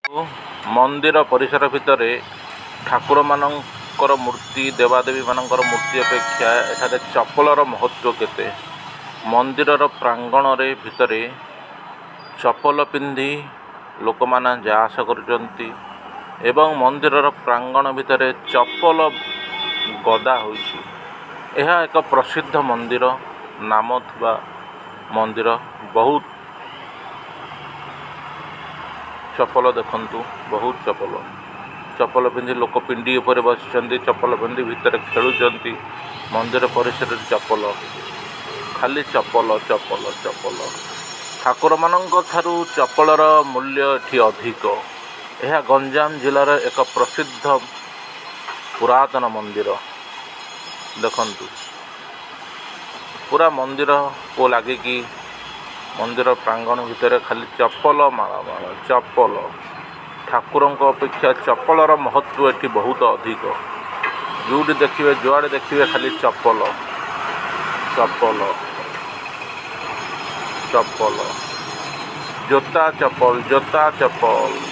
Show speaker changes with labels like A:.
A: मंदिर परिसर भितर ठाकुर मानकर मूर्ति देवादेवी मानकर मूर्ति अपेक्षा एठारे चप्पलर महत्व केते। मंदिर प्रांगण रे भितर चप्पल पिंधि लोक माने जा आस करुचंती एवं मंदिर प्रांगण भितर चप्पल गदा होइछि। यह एक प्रसिद्ध मंदिर नाम थवा मंदिर। बहुत चप्पल देखंतु, बहुत चप्पल पिंधि लोक पिंडी उपर बसिचंती, चप्पल पिंधि भितर खेलुचंती। मंदिर परिसर चप्पल, खाली चप्पल चप्पल चप्पल। ठाकुर मानक थारु चप्पलर मूल्य एठी अधिक। यह गंजाम जिलार एक प्रसिद्ध पुरातन मंदिर देखंतु। पूरा मंदिर को लागिकी मंदिर प्रांगण भितर खाली चप्पल माला माला चप्पल। ठाकुरों अपेक्षा चप्पलर महत्व एटी बहुत अधिक। जोटी देखिए जुआड़े देखिए खाली चप्पल चप्पल चप्पल, जोता चप्पल जोता चप्पल।